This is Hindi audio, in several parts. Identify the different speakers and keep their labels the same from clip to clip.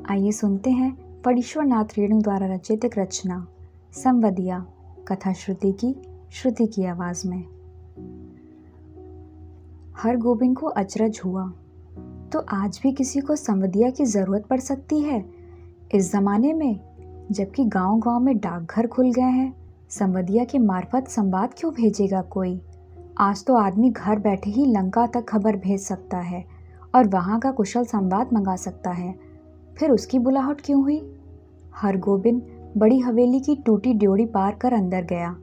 Speaker 1: आइए सुनते हैं फणीश्वर नाथ रेणु द्वारा रचित एक रचना संवदिया, कथा श्रुति की आवाज़ में। हरगोबिंद को अचरज हुआ, तो आज भी किसी को संवदिया की ज़रूरत पड़ सकती है इस ज़माने में, जबकि गांव-गांव में डाकघर खुल गए हैं। संवदिया के मार्फत संवाद क्यों भेजेगा कोई? आज तो आदमी घर बैठे ही लंका तक खबर भेज सकता है और वहाँ का कुशल संवाद मंगा सकता है। फिर उसकी बुलाहट क्यों हुई? हरगोबिंद बड़ी हवेली की टूटी ड्योढ़ी पार कर अंदर गया।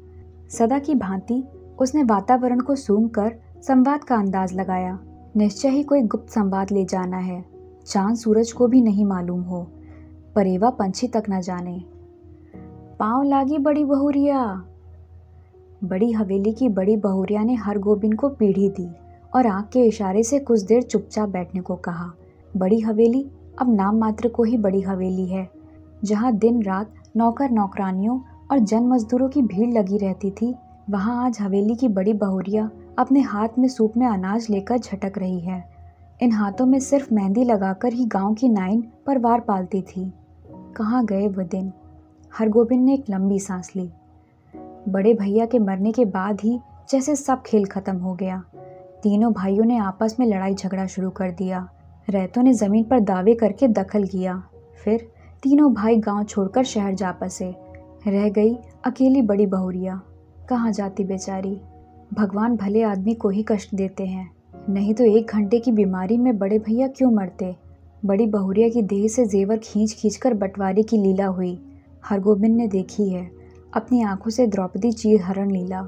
Speaker 1: सदा की भांति उसने वातावरण को सूंघकर संवाद का अंदाज लगाया। निश्चय ही कोई गुप्त संवाद ले जाना है। चांद सूरज को भी नहीं मालूम हो, परेवा पंछी तक न जाने। पाँव लागी बड़ी बहुरिया। बड़ी हवेली की बड़ी बहुरिया ने हरगोबिंद को पीढ़ी दी और आंख के इशारे से कुछ देर चुपचाप बैठने को कहा। बड़ी हवेली अब नाम मात्र को ही बड़ी हवेली है, जहाँ दिन रात नौकर नौकरानियों और जन मजदूरों की भीड़ लगी रहती थी। वहाँ आज हवेली की बड़ी बहुरिया अपने हाथ में सूप में अनाज लेकर झटक रही है। इन हाथों में सिर्फ मेहंदी लगाकर ही गांव की नाइन परवार पालती थी। कहाँ गए वो दिन? हरगोबिंद ने एक लंबी सांस ली। बड़े भैया के मरने के बाद ही जैसे सब खेल खत्म हो गया। तीनों भाइयों ने आपस में लड़ाई झगड़ा शुरू कर दिया। रैतों ने ज़मीन पर दावे करके दखल किया। फिर तीनों भाई गांव छोड़कर शहर जा बसे। रह गई अकेली बड़ी बहुरिया। कहाँ जाती बेचारी? भगवान भले आदमी को ही कष्ट देते हैं, नहीं तो 1 घंटे की बीमारी में बड़े भैया क्यों मरते? बड़ी बहुरिया की देह से जेवर खींच खींच कर बंटवारे की लीला हुई। हरगोबिंद ने देखी है अपनी आंखों से द्रौपदी चीरहरण लीला।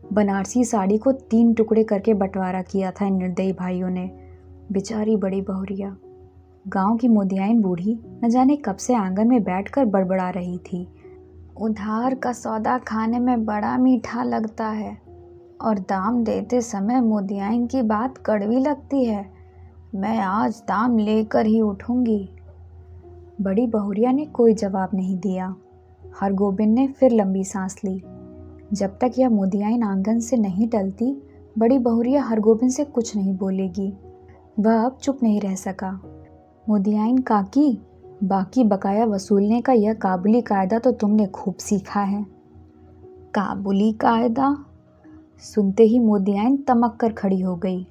Speaker 1: बनारसी साड़ी को 3 टुकड़े करके बंटवारा किया था इन निर्दयी भाइयों ने। बेचारी बड़ी बहुरिया। गांव की मोदियाइन बूढ़ी न जाने कब से आंगन में बैठकर बड़बड़ा रही थी। उधार का सौदा खाने में बड़ा मीठा लगता है और दाम देते समय मोदियाइन की बात कड़वी लगती है। मैं आज दाम लेकर ही उठूंगी। बड़ी बहुरिया ने कोई जवाब नहीं दिया। हरगोबिंद ने फिर लंबी सांस ली। जब तक यह मोदियाइन आंगन से नहीं टलती, बड़ी बहुरिया हरगोबिंद से कुछ नहीं बोलेगी। वह अब चुप नहीं रह सका। मोदियाइन काकी, बाकी बकाया वसूलने का यह काबुली कायदा तो तुमने खूब सीखा है। काबुली कायदा? सुनते ही मोदियाइन तमक कर खड़ी हो गई।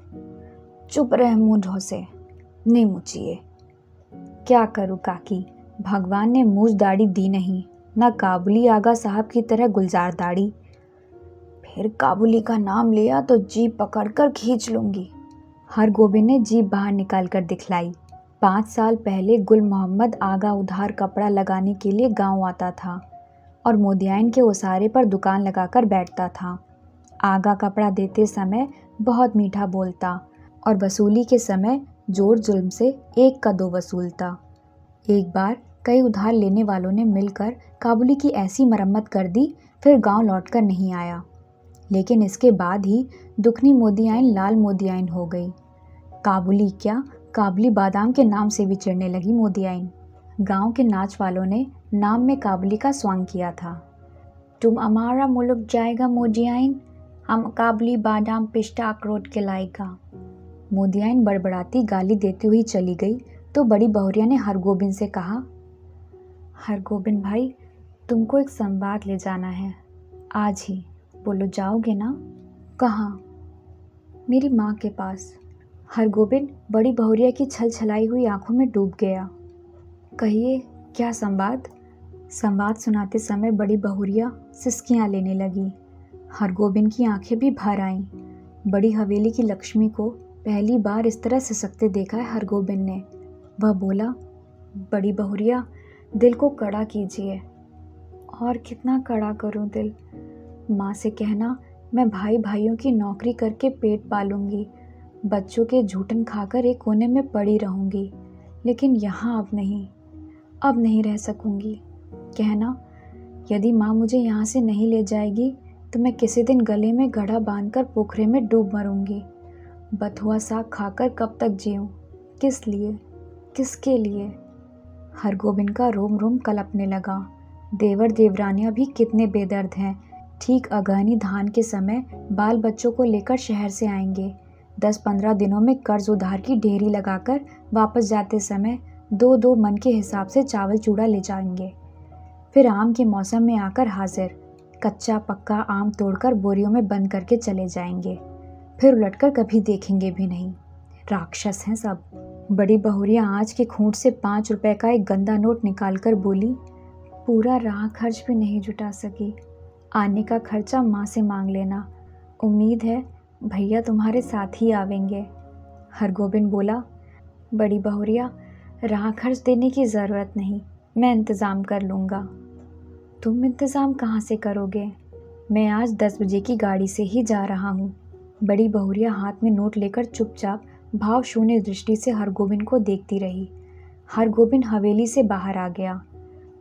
Speaker 1: चुप रह मुँह ढोसे, नहीं मुचिए। क्या करूँ काकी, भगवान ने मूछ दाढ़ी दी नहीं, ना काबुली आगा साहब की तरह गुलजार दाढ़ी। फिर काबुली का नाम लिया तो जीभ पकड़कर खींच लूंगी। हरगोबिंद ने जीभ बाहर निकाल कर दिखलाई। 5 साल पहले गुल मोहम्मद आगा उधार कपड़ा लगाने के लिए गांव आता था और मोदियाइन के उसारे पर दुकान लगाकर बैठता था। आगा कपड़ा देते समय बहुत मीठा बोलता और वसूली के समय जोर जुल्म से 1 का 2 वसूलता। एक बार कई उधार लेने वालों ने मिलकर काबुली की ऐसी मरम्मत कर दी, फिर गांव लौटकर नहीं आया। लेकिन इसके बाद ही दुखनी मोदियाइन लाल मोदियाइन हो गई। काबुली क्या, काबुली बादाम के नाम से भी चिढ़ने लगी मोदियाइन। गांव के नाच वालों ने नाम में काबुली का स्वांग किया था। तुम हमारा मुल्क जाएगा मोदियाइन, हम काबुली बादाम पिस्ता अखरोट खिलाएगा। मोदियाइन बड़बड़ाती गाली देती हुई चली गई तो बड़ी बहुरिया ने हरगोबिंद से कहा, हरगोबिंद भाई, तुमको एक संवाद ले जाना है आज ही। बोलो, जाओगे ना? कहाँ? मेरी माँ के पास। हरगोबिंद बड़ी बहुरिया की छल छलाई हुई आंखों में डूब गया। कहिए, क्या संवाद? संवाद सुनाते समय बड़ी बहुरिया सिसकियाँ लेने लगी। हरगोबिंद की आंखें भी भर आईं। बड़ी हवेली की लक्ष्मी को पहली बार इस तरह सिसकते देखा है हरगोबिंद ने। वह बोला, बड़ी बहुरिया, दिल को कड़ा कीजिए। और कितना कड़ा करूं दिल? माँ से कहना मैं भाई भाइयों की नौकरी करके पेट पालूंगी, बच्चों के झूठन खाकर एक कोने में पड़ी रहूंगी, लेकिन यहाँ अब नहीं रह सकूंगी। कहना, यदि माँ मुझे यहाँ से नहीं ले जाएगी तो मैं किसी दिन गले में घड़ा बांधकर पोखरे में डूब मरूंगी। बथुआ साग खाकर कब तक जीऊँ? किस लिए, किसके लिए? हरगोबिंद का रोम रोम कलपने लगा। देवर देवरानियाँ भी कितने बेदर्द हैं। ठीक अगहनी धान के समय बाल बच्चों को लेकर शहर से आएंगे। 10-15 दिनों में कर्ज उधार की ढेरी लगाकर वापस जाते समय दो दो मन के हिसाब से चावल चूड़ा ले जाएंगे। फिर आम के मौसम में आकर हाजिर, कच्चा पक्का आम तोड़कर बोरियों में बंद करके चले जाएंगे। फिर उलटकर कभी देखेंगे भी नहीं। राक्षस हैं सब। बड़ी बहुरिया आँच के खूंट से 5 रुपए का एक गंदा नोट निकालकर बोली, पूरा राह खर्च भी नहीं जुटा सकी। आने का खर्चा माँ से मांग लेना। उम्मीद है भैया तुम्हारे साथ ही आवेंगे। हरगोबिंद बोला, बड़ी बहुरिया, राह खर्च देने की ज़रूरत नहीं, मैं इंतज़ाम कर लूँगा। तुम इंतज़ाम कहाँ से करोगे? मैं आज 10 बजे की गाड़ी से ही जा रहा हूँ। बड़ी बहुरिया हाथ में नोट लेकर चुपचाप भाव शून्य दृष्टि से हरगोबिंद को देखती रही। हरगोबिंद हवेली से बाहर आ गया।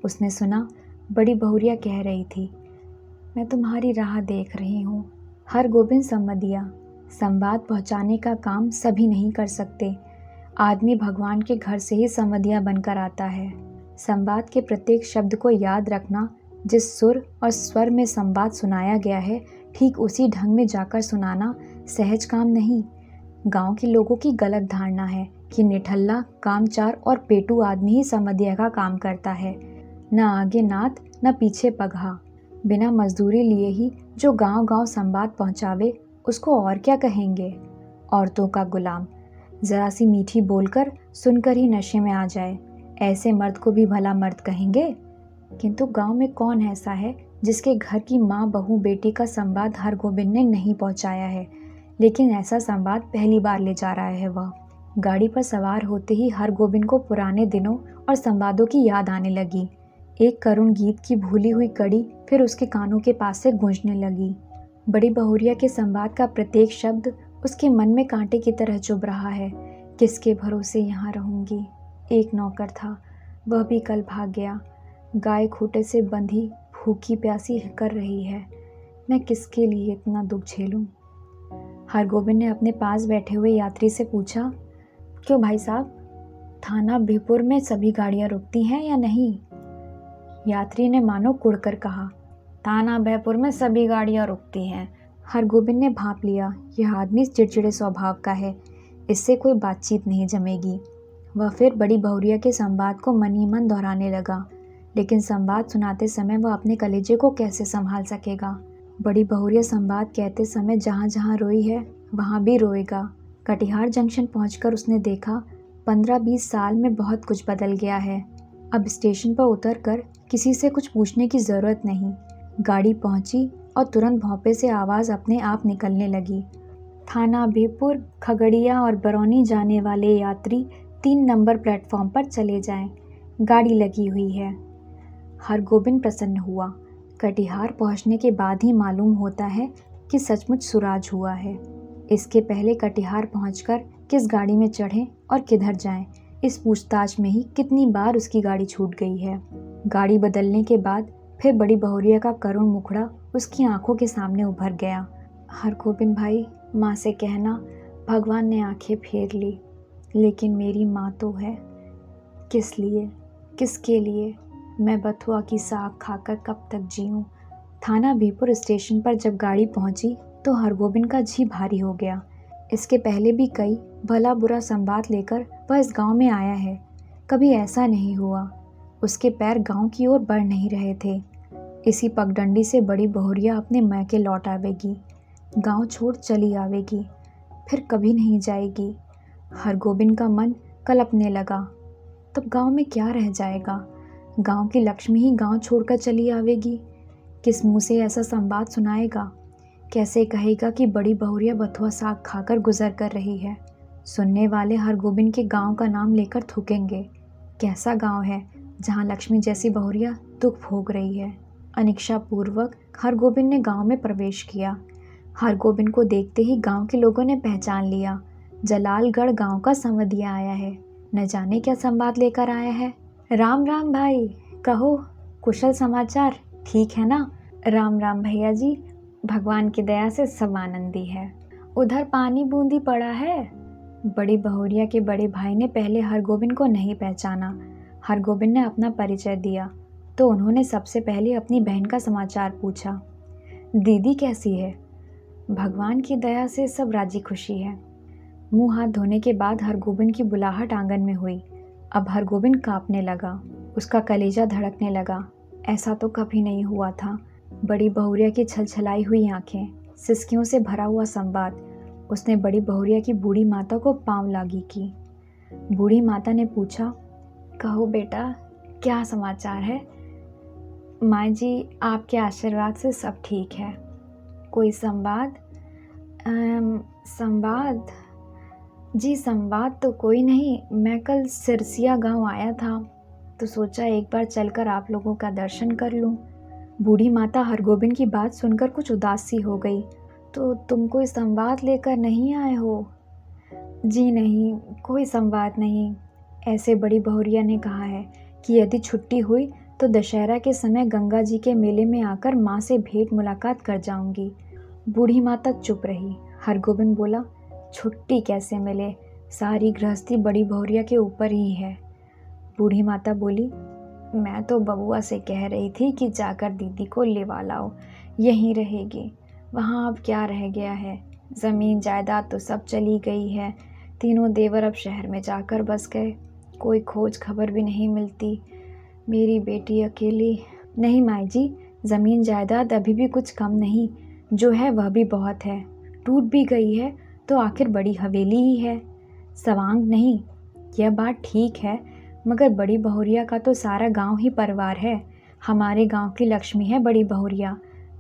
Speaker 1: उसने सुना बड़ी बहुरिया कह रही थी, मैं तुम्हारी राह देख रही हूँ। हरगोबिंद सम्मत दिया। संवाद पहुँचाने का काम सभी नहीं कर सकते। आदमी भगवान के घर से ही संवदिया बनकर आता है। संवाद के प्रत्येक शब्द को याद रखना, जिस सुर और स्वर में संवाद सुनाया गया है ठीक उसी ढंग में जाकर सुनाना सहज काम नहीं। गांव के लोगों की गलत धारणा है कि निठल्ला, कामचार और पेटू आदमी ही संवदिया का काम करता है। न आगे नात न पीछे पगहा। बिना मजदूरी लिए ही जो गांव गांव संवाद पहुंचावे उसको और क्या कहेंगे? औरतों का गुलाम। ज़रा सी मीठी बोलकर सुनकर ही नशे में आ जाए, ऐसे मर्द को भी भला मर्द कहेंगे? किंतु गांव में कौन ऐसा है जिसके घर की माँ बहू बेटी का संवाद हरगोबिंद ने नहीं पहुंचाया है? लेकिन ऐसा संवाद पहली बार ले जा रहा है वह। गाड़ी पर सवार होते ही हरगोबिंद को पुराने दिनों और संवादों की याद आने लगी। एक करुण गीत की भूली हुई कड़ी फिर उसके कानों के पास से गूंजने लगी। बड़ी बहुरिया के संवाद का प्रत्येक शब्द उसके मन में कांटे की तरह चुभ रहा है। किसके भरोसे यहाँ रहूंगी? एक नौकर था, वह भी कल भाग गया। गाय खूंटे से बंधी भूखी प्यासी कर रही है। मैं किसके लिए इतना दुख झेलूं? हरगोबिंद ने अपने पास बैठे हुए यात्री से पूछा, क्यों भाई साहब, थाना बिहपुर में सभी गाड़ियाँ रुकती हैं या नहीं? यात्री ने मानो कुड़कर कहा, थाना बिहपुर में सभी गाड़ियाँ रुकती हैं। हरगोबिंद ने भांप लिया, यह आदमी चिड़चिड़े स्वभाव का है, इससे कोई बातचीत नहीं जमेगी। वह फिर बड़ी बहुरिया के संवाद को मन ही मन दोहराने लगा, लेकिन संवाद सुनाते समय वह अपने कलेजे को कैसे संभाल सकेगा? बड़ी बहुरिया संवाद कहते समय जहाँ जहाँ रोई है वहाँ भी रोएगा। कटिहार जंक्शन पहुंचकर उसने देखा 15-20 साल में बहुत कुछ बदल गया है। अब स्टेशन पर उतरकर किसी से कुछ पूछने की ज़रूरत नहीं। गाड़ी पहुंची और तुरंत भौंपे से आवाज़ अपने आप निकलने लगी। थाना बिहपुर, खगड़िया और बरौनी जाने वाले यात्री 3 नंबर प्लेटफॉर्म पर चले जाएं, गाड़ी लगी हुई है। हरगोबिंद प्रसन्न हुआ। कटिहार पहुंचने के बाद ही मालूम होता है कि सचमुच सुराज हुआ है। इसके पहले कटिहार पहुंचकर किस गाड़ी में चढ़ें और किधर जाएं, इस पूछताछ में ही कितनी बार उसकी गाड़ी छूट गई है। गाड़ी बदलने के बाद फिर बड़ी बहुरिया का करुण मुखड़ा उसकी आंखों के सामने उभर गया। हरगोबिंद भाई, माँ से कहना भगवान ने आंखें फेर ली, लेकिन मेरी माँ तो है। किस लिए, किसके लिए मैं बथुआ की साग खाकर कब तक जीऊँ? थाना बिहपुर स्टेशन पर जब गाड़ी पहुंची तो हरगोबिंद का जी भारी हो गया। इसके पहले भी कई भला बुरा संवाद लेकर वह इस गांव में आया है। कभी ऐसा नहीं हुआ उसके पैर गांव की ओर बढ़ नहीं रहे थे। इसी पगडंडी से बड़ी बहुरिया अपने मैके लौट आवेगी, गांव छोड़ चली आवेगी, फिर कभी नहीं जाएगी। हरगोबिंद का मन कलपने लगा। तब गांव में क्या रह जाएगा? गांव की लक्ष्मी ही गांव छोड़कर चली आवेगी। किस मुंह से ऐसा संवाद सुनाएगा? कैसे कहेगा कि बड़ी बहुरिया बथुआ साग खाकर गुजर कर रही है? सुनने वाले हरगोबिंद के गांव का नाम लेकर थूकेंगे। कैसा गांव है जहां लक्ष्मी जैसी बहुरिया दुख भोग रही है? अनिच्छा पूर्वक हरगोबिंद ने गांव में प्रवेश किया। हरगोबिंद को देखते ही गांव के लोगों ने पहचान लिया। जलालगढ़ गांव का संवदिया आया है, न जाने क्या संवाद लेकर आया है। राम राम भाई, कहो कुशल समाचार ठीक है ना? राम राम भैया जी, भगवान की दया से सब आनंदी है। उधर पानी बूंदी पड़ा है। बड़ी बहुरिया के बड़े भाई ने पहले हरगोबिंद को नहीं पहचाना। हरगोबिंद ने अपना परिचय दिया तो उन्होंने सबसे पहले अपनी बहन का समाचार पूछा। दीदी कैसी है? भगवान की दया से सब राजी खुशी है। मुंह हाथ धोने के बाद हरगोबिंद की बुलाहट आंगन में हुई। अब हरगोविंद कांपने लगा, उसका कलेजा धड़कने लगा। ऐसा तो कभी नहीं हुआ था। बड़ी बहुरिया की छलछलाई हुई आंखें, सिसकियों से भरा हुआ संवाद। उसने बड़ी बहुरिया की बूढ़ी माता को पांव लागी की। बूढ़ी माता ने पूछा, कहो बेटा, क्या समाचार है? माँ जी, आपके आशीर्वाद से सब ठीक है। कोई संवाद? संवाद? जी संवाद तो कोई नहीं। मैं कल सिरसिया गांव आया था तो सोचा एक बार चलकर आप लोगों का दर्शन कर लूं। बूढ़ी माता हरगोविंद की बात सुनकर कुछ उदास सी हो गई। तो तुम कोई संवाद लेकर नहीं आए हो? जी नहीं, कोई संवाद नहीं। ऐसे बड़ी बहुरिया ने कहा है कि यदि छुट्टी हुई तो दशहरा के समय गंगा जी के मेले में आकर माँ से भेंट मुलाकात कर जाऊंगी। बूढ़ी माता चुप रही। हरगोविंद बोला, छुट्टी कैसे मिले? सारी गृहस्थी बड़ी बहुरिया के ऊपर ही है। बूढ़ी माता बोली, मैं तो बबुआ से कह रही थी कि जाकर दीदी को लेवा लाओ, यहीं रहेगी। वहाँ अब क्या रह गया है? ज़मीन जायदाद तो सब चली गई है। तीनों देवर अब शहर में जाकर बस गए। कोई खोज खबर भी नहीं मिलती। मेरी बेटी अकेली। नहीं माई जी, ज़मीन जायदाद अभी भी कुछ कम नहीं, जो है वह भी बहुत है। टूट भी गई है तो आखिर बड़ी हवेली ही है, सवांग नहीं। यह बात ठीक है, मगर बड़ी बहुरिया का तो सारा गांव ही परिवार है। हमारे गांव की लक्ष्मी है बड़ी बहुरिया।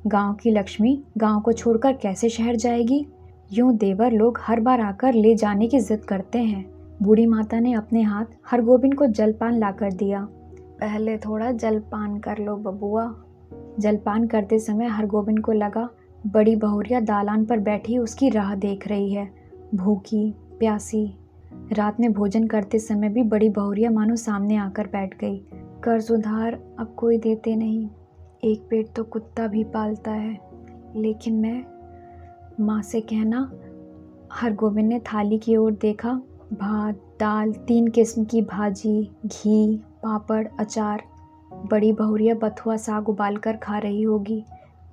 Speaker 1: गांव की लक्ष्मी गांव को छोड़कर कैसे शहर जाएगी? यूं देवर लोग हर बार आकर ले जाने की जिद करते हैं। बूढ़ी माता ने अपने हाथ हरगोविंद को जलपान लाकर दिया। पहले थोड़ा जलपान कर लो बबुआ। जलपान करते समय हरगोविंद को लगा बड़ी बहुरिया दालान पर बैठी उसकी राह देख रही है, भूखी प्यासी। रात में भोजन करते समय भी बड़ी बहुरिया मानो सामने आकर बैठ गई। कर्ज उधार अब कोई देते नहीं, एक पेट तो कुत्ता भी पालता है, लेकिन मैं माँ से कहना। हरगोविंद ने थाली की ओर देखा। भात, दाल, 3 किस्म की भाजी, घी, पापड़, अचार। बड़ी बहुरिया बथुआ साग उबाल कर खा रही होगी।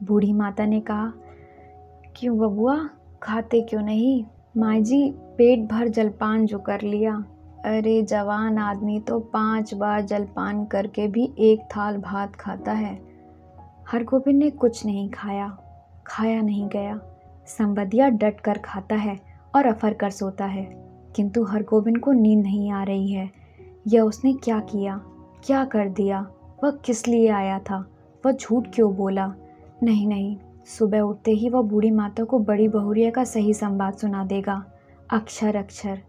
Speaker 1: बूढ़ी माता ने कहा, क्यों बबुआ, खाते क्यों नहीं? माँ जी, पेट भर जलपान जो कर लिया। अरे जवान आदमी तो 5 बार जलपान करके भी 1 थाल भात खाता है। हरगोविंद ने कुछ नहीं खाया, खाया नहीं गया। संवदिया डट कर खाता है और अफर कर सोता है, किंतु हरगोविंद को नींद नहीं आ रही है। यह उसने क्या किया, क्या कर दिया? वह किस लिए आया था? वह झूठ क्यों बोला? नहीं नहीं, सुबह उठते ही वह बूढ़ी माता को बड़ी बहुरिया का सही संवाद सुना देगा, अक्षर अक्षर।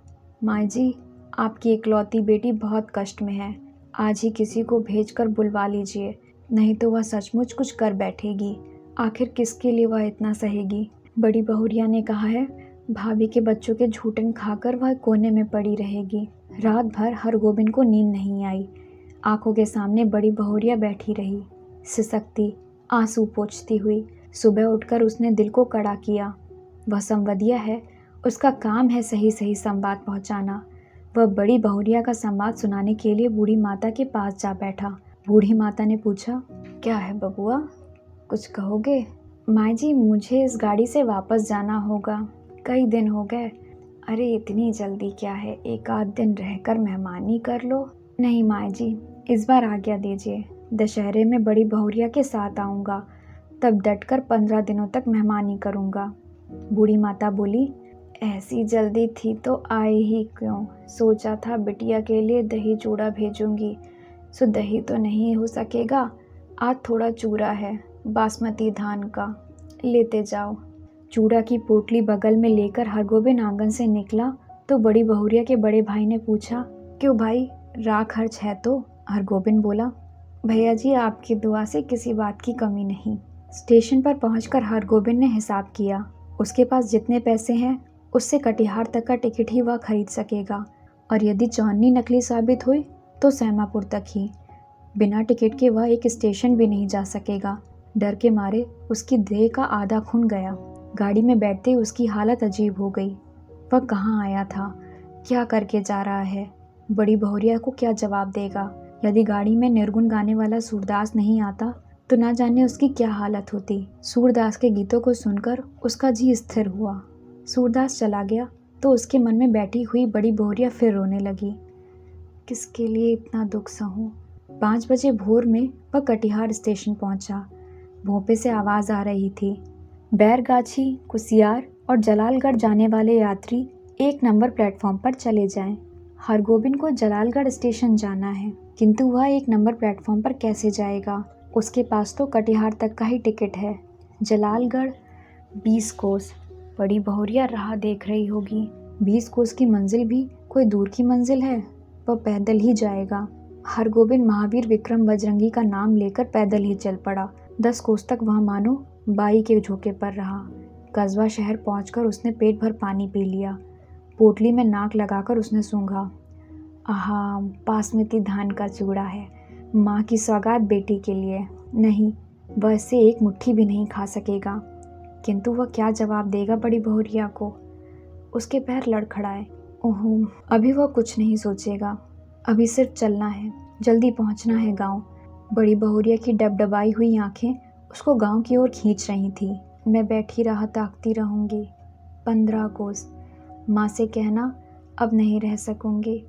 Speaker 1: माँ जी, आपकी इकलौती बेटी बहुत कष्ट में है। आज ही किसी को भेजकर बुलवा लीजिए, नहीं तो वह सचमुच कुछ कर बैठेगी। आखिर किसके लिए वह इतना सहेगी? बड़ी बहुरिया ने कहा है, भाभी के बच्चों के झूठन खाकर वह कोने में पड़ी रहेगी। रात भर हरगोविंद को नींद नहीं आई। आंखों के सामने बड़ी बहुरिया बैठी रही, सिसकती, आंसू पोंछती हुई। सुबह उठकर उसने दिल को कड़ा किया। वह संवदिया है, उसका काम है सही सही संवाद पहुंचाना। वह बड़ी बहुरिया का संवाद सुनाने के लिए बूढ़ी माता के पास जा बैठा। बूढ़ी माता ने पूछा, क्या है बबुआ, कुछ कहोगे? माँ जी, मुझे इस गाड़ी से वापस जाना होगा, कई दिन हो गए। अरे इतनी जल्दी क्या है, 1 आध दिन रहकर मेहमानी कर लो। नहीं माँ जी, इस बार आज्ञा दीजिए, दशहरे में बड़ी बहुरिया के साथ आऊँगा, तब डटकर 15 दिनों तक मेहमानी करूँगा। बूढ़ी माता बोली, ऐसी जल्दी थी तो आए ही क्यों? सोचा था बिटिया के लिए दही चूड़ा भेजूंगी, सो दही तो नहीं हो सकेगा। आज थोड़ा चूड़ा है, बासमती धान का, लेते जाओ। चूड़ा की पोटली बगल में लेकर हरगोविंद आंगन से निकला तो बड़ी बहुरिया के बड़े भाई ने पूछा, क्यों भाई, राह खर्च है तो? हरगोविंद बोला, भैया जी, आपकी दुआ से किसी बात की कमी नहीं। स्टेशन पर पहुंचकर हरगोविंद ने हिसाब किया। उसके पास जितने पैसे हैं उससे कटिहार तक का टिकट ही वह खरीद सकेगा, और यदि चौन्नी नकली साबित हुई तो सैमापुर तक ही। बिना टिकट के वह एक स्टेशन भी नहीं जा सकेगा। डर के मारे उसकी देह का आधा खून गया। गाड़ी में बैठते ही उसकी हालत अजीब हो गई। वह कहाँ आया था, क्या करके जा रहा है? बड़ी बहुरिया को क्या जवाब देगा? यदि गाड़ी में निर्गुण गाने वाला सूरदास नहीं आता तो ना जाने उसकी क्या हालत होती। सूरदास के गीतों को सुनकर उसका जी स्थिर हुआ। सूरदास चला गया तो उसके मन में बैठी हुई बड़ी बहुरिया फिर रोने लगी। किसके लिए इतना दुख सहूं। 5 बजे भोर में वह कटिहार स्टेशन पहुंचा। भोंपे से आवाज़ आ रही थी, बैरगाछी, कुसियार और जलालगढ़ जाने वाले यात्री 1 नंबर प्लेटफॉर्म पर चले जाएं। हरगोबिंद को जलालगढ़ स्टेशन जाना है, किंतु वह 1 नंबर प्लेटफॉर्म पर कैसे जाएगा? उसके पास तो कटिहार तक का ही टिकट है। जलालगढ़ 20 कोस। बड़ी बहुरिया राह देख रही होगी। 20 कोस की मंजिल भी कोई दूर की मंजिल है? वह पैदल ही जाएगा। हरगोबिंद महावीर विक्रम बजरंगी का नाम लेकर पैदल ही चल पड़ा। 10 कोस तक वह मानो बाई के झोंके पर रहा। कस्बा शहर पहुंचकर उसने पेट भर पानी पी लिया। पोटली में नाक लगाकर उसने सूंघा। आहा, बासमती धान का चूड़ा है, माँ की सौगात बेटी के लिए। नहीं, वह इसे एक मुट्ठी भी नहीं खा सकेगा। किंतु वह क्या जवाब देगा बड़ी बहुरिया को? उसके पैर लड़खड़ाए। ओहो, अभी वह कुछ नहीं सोचेगा। अभी सिर्फ चलना है, जल्दी पहुंचना है गांव। बड़ी बहुरिया की डबडबाई हुई आंखें उसको गांव की ओर खींच रही थी। मैं बैठी राह ताकती रहूंगी। 15 कोस। माँ से कहना अब नहीं रह सकूंगी।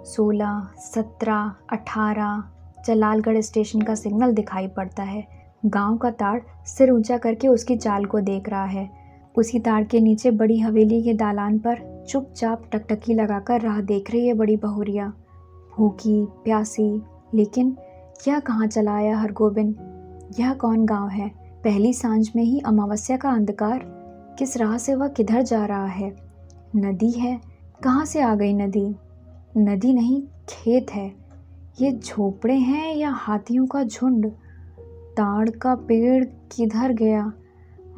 Speaker 1: 16, 17, 18। जलालगढ़ स्टेशन का सिग्नल दिखाई पड़ता है। गांव का ताड़ सिर ऊंचा करके उसकी चाल को देख रहा है। उसी ताड़ के नीचे बड़ी हवेली के दालान पर चुपचाप टकटकी लगाकर राह देख रही है बड़ी बहुरिया, भूखी प्यासी। लेकिन यह कहाँ चला आया हरगोबिंद? यह कौन गांव है? पहली सांझ में ही अमावस्या का अंधकार। किस राह से वह किधर जा रहा है? नदी है? कहाँ से आ गई नदी? नदी नहीं, खेत है। ये झोपड़े हैं या हाथियों का झुंड? ताड़ का पेड़ किधर गया?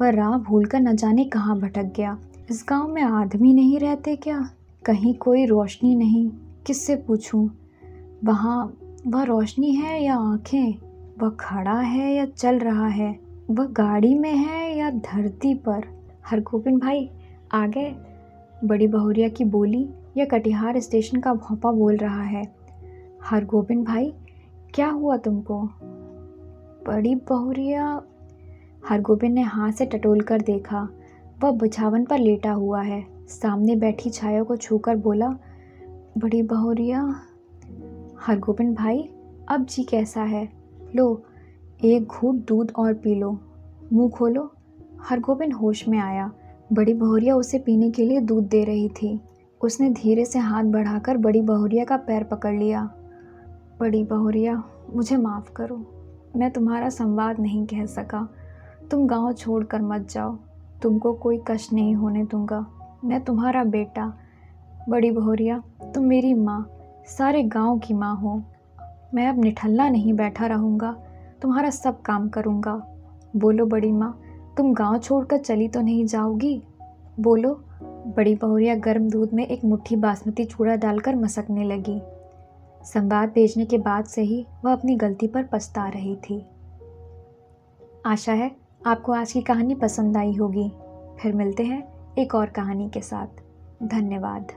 Speaker 1: वह राह भूलकर न जाने कहाँ भटक गया। इस गांव में आदमी नहीं रहते क्या? कहीं कोई रोशनी नहीं, किससे पूछूं? वहाँ वह रोशनी है या आंखें? वह खड़ा है या चल रहा है? वह गाड़ी में है या धरती पर? हरगोबिंद भाई आ गए? बड़ी बहुरिया की बोली या कटिहार स्टेशन का भौंपा बोल रहा है। हरगोबिंद भाई, क्या हुआ तुमको? बड़ी बहुरिया। हरगोबिंद ने हाथ से टटोल कर देखा। वह बिछावन पर लेटा हुआ है। सामने बैठी छाया को छूकर बोला, बड़ी बहुरिया। हरगोबिंद भाई, अब जी कैसा है? लो, एक घूंट दूध और पी लो। मुंह खोलो। हरगोबिंद होश में आया। बड़ी बहुरिया उसे पीने के लिए दूध दे रही थी। उसने धीरे से हाथ बढ़ाकर बड़ी बहुरिया का पैर पकड़ लिया। बड़ी बहुरिया, मुझे माफ़ करो, मैं तुम्हारा संवाद नहीं कह सका। तुम गांव छोड़कर मत जाओ, तुमको कोई कष्ट नहीं होने दूंगा। मैं तुम्हारा बेटा। बड़ी बहुरिया, तुम मेरी माँ, सारे गांव की माँ हो। मैं अब निठल्ला नहीं बैठा रहूँगा, तुम्हारा सब काम करूँगा। बोलो बड़ी माँ, तुम गांव छोड़कर चली तो नहीं जाओगी? बोलो। बड़ी बहुरिया गर्म दूध में एक मुट्ठी बासमती चूड़ा डालकर मसकने लगी। संवाद भेजने के बाद से ही वह अपनी गलती पर पछता रही थी। आशा है आपको आज की कहानी पसंद आई होगी। फिर मिलते हैं एक और कहानी के साथ। धन्यवाद।